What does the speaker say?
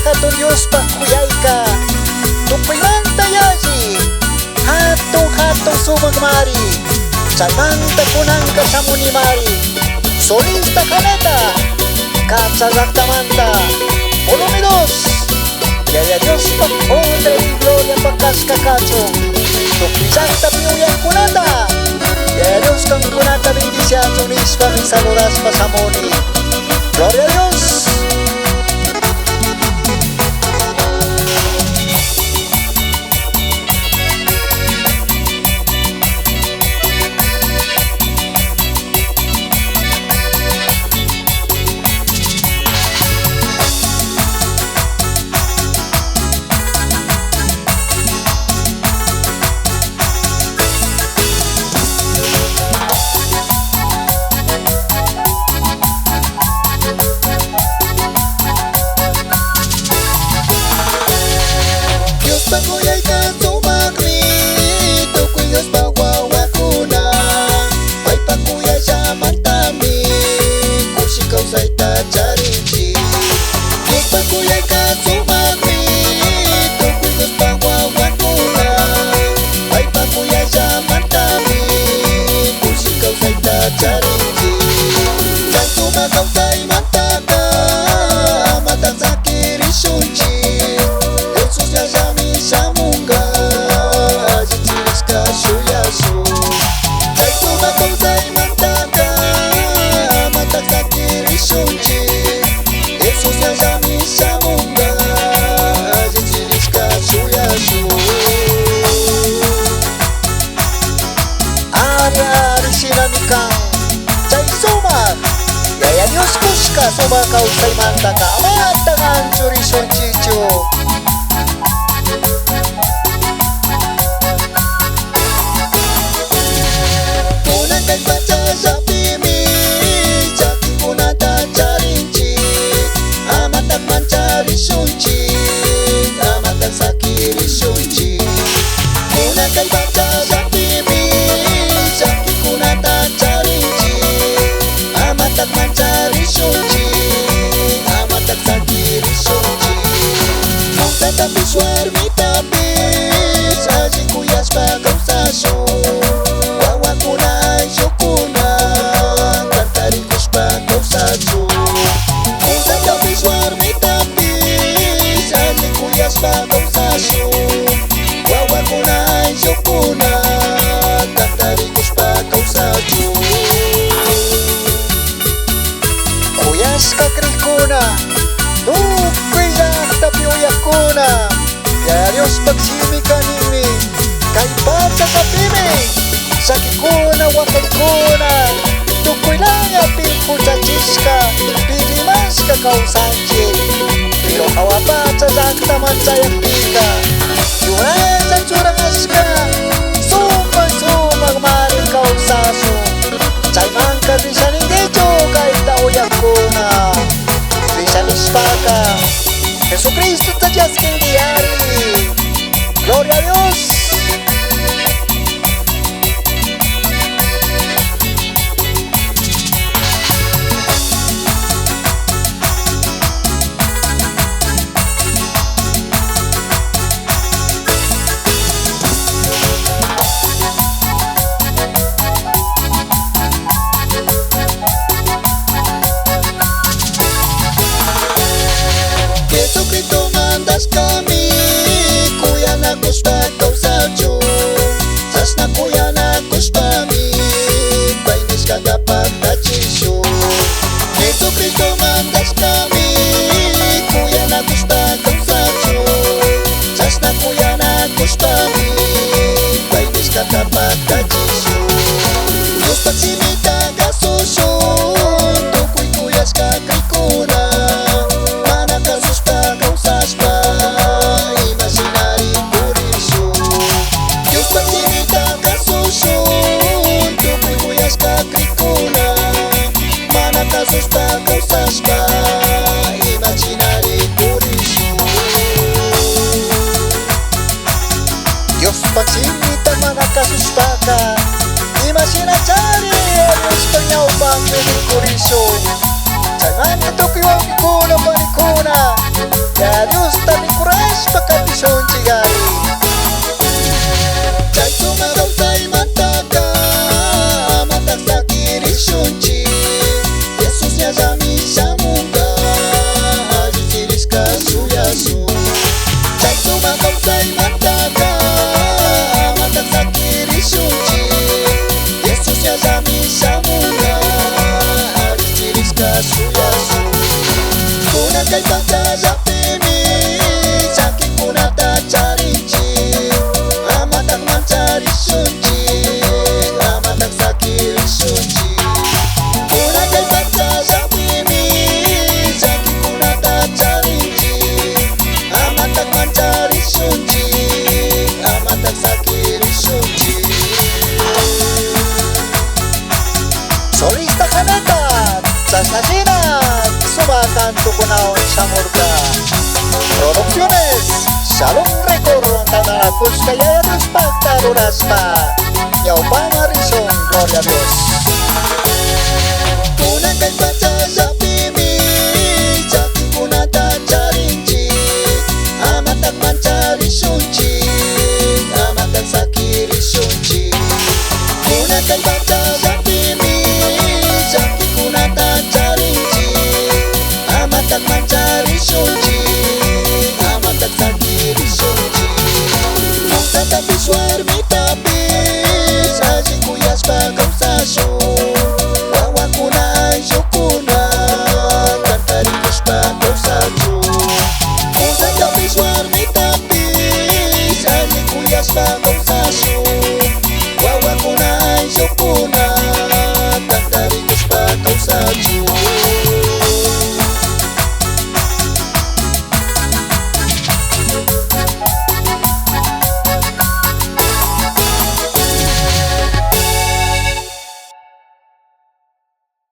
hatun Dios pakuyayka tukuymanta yashi hatun sumagmari chaymanta kunanka shamunimari solista kanata kachallaktamanta volumen 2 Yaya Dios pa honra y gloria pa kaskakachon tukillanta piuyankunata Yaya Dios kankunata bendiciación ispa y saludas pa samoni Gloria a Dios. Yaya Dios kuska soba kau say manta ka amatangan suri son chicho Kuna kay baca sa pimi Jaki kuna ta charinchi Amatak mancari sunchi Amatak sakiri sunchi Kuna kay baca sa pimi Jaki kuna ta charinchi Amatak mancari sunci Amatak sakiri sunci Mau tapi suarmi tapis Aji kuyas bagau sasu Wawa kuna syukuna Kantari kus bagau sasu Mau tapi suarmi tapis Aji kuyas bagau sasu Wawa kuna syukuna Kantari kus bagau sasu Kakrikuna Nukwiyak tapiyuyakuna Ya Dios pagsimi kanini Kay baca sa pimi Sakikuna wakaykuna Tukuylaya pilkuchachiska Pilimas ka kausanchi Pero hawapacha zaktaman sayak pika Yunay sa tsurangaska Sumag mari kausaso Chayman ka risaning decho Kay tauyakuna Paka Jesucristo está ya sin diari Gloria a Dios Jesucristo mandas kami Kuyana kuspa kau sajo Sasna kuyana kuspami Bainis kagapat tachiso Jesucristo mandas kami Kuyana kuspa kau sajo Sasna kuyana kuspami Bainis kagapat tachiso Dios pagsimita kasuso Tukuy kuyas kakaykuna Kasus pa causas pa imaginary purisu Dios pagsimita mana kasus pa ka imaginary Dios panyaw pang medikuriso Sayman ito kiwang ikuna panikuna Ya Dios, tapi kuras pakai pisau cigari. Cai cuma kau tai mataka, mata sakiri sunci. Yesusnya jami samunga, jiris kasuyasu. Cai cuma kau tai mataka, mata sakiri sunci. Yesusnya jami samunga, jiris kasuyasu. Kuna kai baca zapimi, saking kuna tak cari-cari. Amatak mencari suci, amatak sakit suci. Kuna kai baca zapimi, saking kuna tak cari-cari. Amatak mencari suci, amatak sakit suci. Solista Kanata, Sasasinat, Subakan Tukunaon Samurga. Producciones, Salong Record, Tanah Kus Kaya Dios Pagtaruras pa. Yaw Pangarisong, Gloria Dios.